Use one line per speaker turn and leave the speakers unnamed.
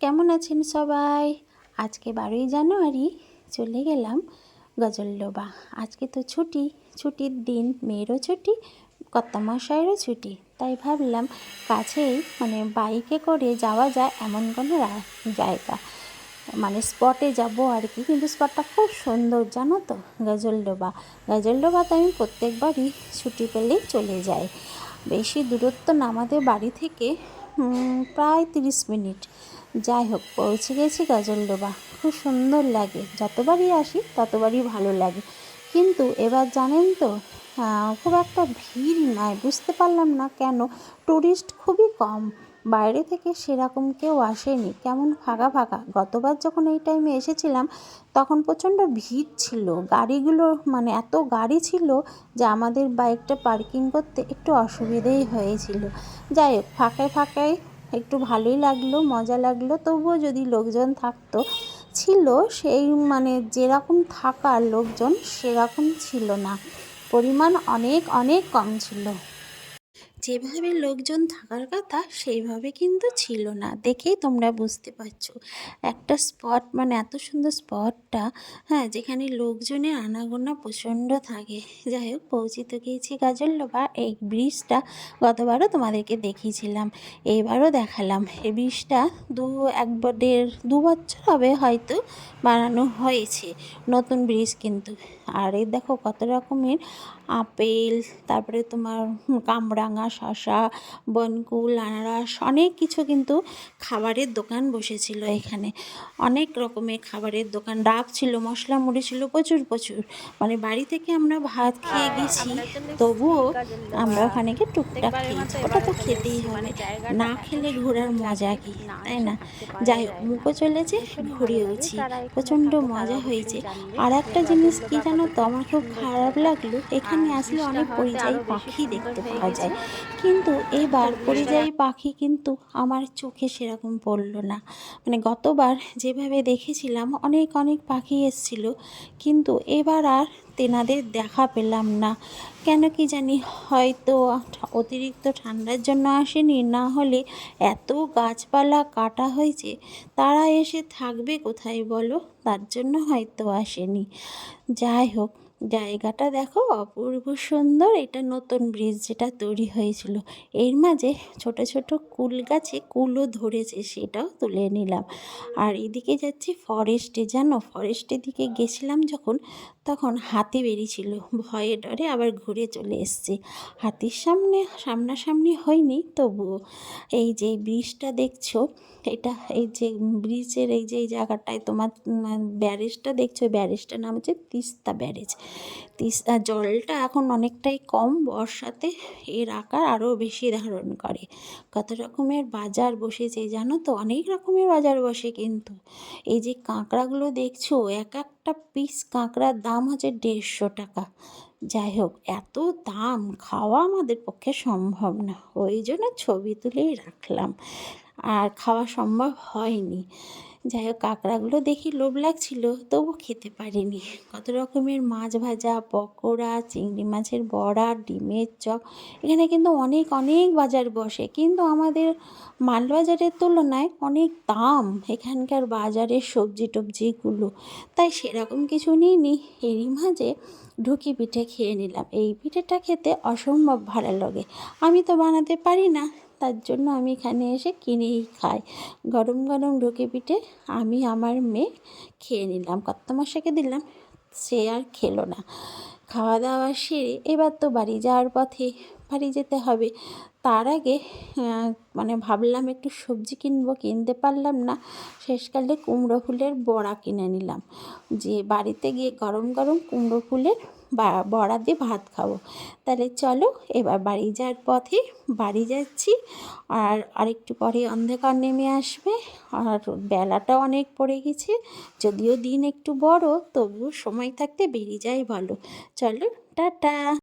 কেমন আছেন সবাই? আজকে 12ই জানুয়ারি চলে গেলাম গজলডোবা। আজকে তো ছুটির দিন, মেয়েরও ছুটি, কর্তামশাইয়েরও ছুটি। তাই ভাবলাম কাছেই বাইকে করে যাওয়া যায় এমন কোনো জায়গা, স্পটে যাব আর কি। কিন্তু স্পটটা খুব সুন্দর জানো তো, গজলডোবাতে আমি প্রত্যেকবারই ছুটি পেলেই চলে যাই। বেশি দূরত্ব না আমাদের বাড়ি থেকে, প্রায় 30 মিনিট। যাই হোক, পৌঁছে গেছি গজলডোবা। খুব সুন্দর লাগে, যতবারই আসি ততবারই ভালো লাগে। কিন্তু এবার জানেন তো, খুব একটা ভিড় নাই। বুঝতে পারলাম না কেন, টুরিস্ট খুবই কম, বাইরে থেকে সেরকম কেউ আসেনি, কেমন ফাঁকা ফাঁকা। গতবার যখন এই টাইমে এসেছিলাম তখন প্রচণ্ড ভিড় ছিল, গাড়িগুলো এত গাড়ি ছিল যে আমাদের বাইকটা পার্কিং করতে একটু অসুবিধেই হয়েছিল। যাই হোক, ফাঁকায় ফাঁকায় একটু ভালোই লাগলো, মজা লাগলো। তবুও যদি লোকজন থাকতো, ছিল সেই যেরকম থাকার লোকজন সেরকম ছিল না, পরিমাণ অনেক অনেক কম ছিল। যেভাবে লোকজন থাকার কথা সেইভাবে কিন্তু ছিল না, দেখেই তোমরা বুঝতে পারছো। একটা স্পট, এত সুন্দর স্পটটা, হ্যাঁ, যেখানে লোকজনের আনাগোনা প্রচণ্ড থাকে। যাই হোক, পৌঁছে তো গিয়েছি গজলডোবা। এই ব্রিজটা গতবারও তোমাদেরকে দেখিয়েছিলাম, এইবারও দেখালাম। এই ব্রিজটা দু বছর হবে হয়তো বানানো হয়েছে, নতুন ব্রিজ কিন্তু। আর এই দেখো কত রকমের আপেল, তারপরে তোমার কামরাঙা, শশা, বনকুল, আনারস, অনেক কিছু কিন্তু খাবারের দোকান বসেছিল এখানে। অনেক রকমের খাবারের দোকান, ডাব ছিল, মশলা মুড়ি ছিল, প্রচুর প্রচুর। বাড়ি থেকে আমরা ভাত খেয়ে গেছি, তবুও আমরা ওখানে গিয়ে টুকটাক খেয়েছি। ওটা তো খেতেই হবে, না খেলে ঘোরার মজা কি, তাই না? যাই হোক, মুখও চলেছে, ঘুরেওছি, প্রচণ্ড মজা হয়েছে। আর একটা জিনিস কি জানো তো, আমার খুব খারাপ লাগলো, এখানে আসলে অনেক পরিযায়ী পাখি দেখতে পাওয়া যায়, কিন্তু এবার পরিযায়ী পাখি কিন্তু আমার চোখে সেরকম পড়লো না। গতবার যেভাবে দেখেছিলাম অনেক অনেক পাখি এসেছিল, কিন্তু এবার আর তেনাদের দেখা পেলাম না। কেন কি জানি, হয়তো অতিরিক্ত ঠান্ডার জন্য আসেনি, না হলে এত গাছপালা কাটা হয়েছে, তারা এসে থাকবে কোথায় বলো, তার জন্য হয়তো আসেনি। যাই হোক, জায়গাটা দেখো অপূর্ব সুন্দর। এটা নতুন ব্রিজ যেটা তৈরি হয়েছিল, এর মাঝে ছোট ছোট কুল গাছে কুলও ধরেছে, সেটাও তুলে নিলাম। আর এদিকে যাচ্ছি ফরেস্টে, জানো, ফরেস্টের দিকে গেছিলাম যখন, তখন হাতি বেরিয়েছিল, ভয়ে ডরে আবার ঘুরে চলে এসেছি। হাতির সামনাসামনি হয়নি, তবুও এই যে ব্রিজটা দেখছো, এটা এই যে ব্রিজের এই জায়গাটায় তোমার ব্যারেজটা দেখছো, ব্যারেজটার নাম হচ্ছে তিস্তা ব্যারেজ। তিস্তা জলটা এখন অনেকটাই কম, বর্ষাতে এর আকার আরও বেশি ধারণ করে। কত রকমের বাজার বসেছে জানো তো, অনেক রকমের বাজার বসে কিন্তু। এই যে কাঁকড়াগুলো দেখছো, এক একটা পিস কাঁকড়ার দাম হচ্ছে 150 টাকা। যাই হোক, এত দাম, খাওয়া আমাদের পক্ষে সম্ভব না, ওই জন্য ছবি তুলেই রাখলাম, আর খাওয়া সম্ভব হয়নি। যাই হোক, কাঁকড়াগুলো দেখি লোভ লাগছিল, তবু খেতে পারিনি। কত রকমের মাছ ভাজা, পকোড়া, চিংড়ি মাছের বড়া, ডিমের চপ। এখানে কিন্তু অনেক অনেক বাজার বসে, কিন্তু আমাদের মালবাজারের তুলনায় অনেক দাম এখানকার বাজারের সবজি টবজিগুলো, তাই সেরকম কিছু নিইনি। এরই মাঝে ঢুকি পিঠে খেয়ে নিলাম। এই পিঠেটা খেতে অসম্ভব ভালো লাগে, আমি তো বানাতে পারি না, তার জন্য আমি এখানে এসে কিনেই খাই। গরম গরম ঢুকি পিঠে আমি আমার মেয়ে খেয়ে নিলাম, কর্তামশাইকে দিলাম, সে আর খেলো না। খাওয়া দাওয়া সেরে এবার তো বাড়ি যাওয়ার পথে, বাড়ি যেতে হবে। তার আগে ভাবলাম একটু সবজি কিনবো, কিনতে পারলাম না, শেষকালে কুমড়ো ফুলের বড়া কিনে নিলাম, যে বাড়িতে গিয়ে গরম গরম কুমড়ো ফুলের বড়া দিয়ে ভাত খাবো। তাহলে চলো, এবার বাড়ি যাওয়ার পথে বাড়ি যাচ্ছি। আর আরেকটু পরে অন্ধকার নেমে আসবে, আর বেলাটাও অনেক পড়ে গেছে। যদিও দিন একটু বড়, তবুও সময় থাকতে বেরিয়ে যাই ভালো। চলো, টাটা।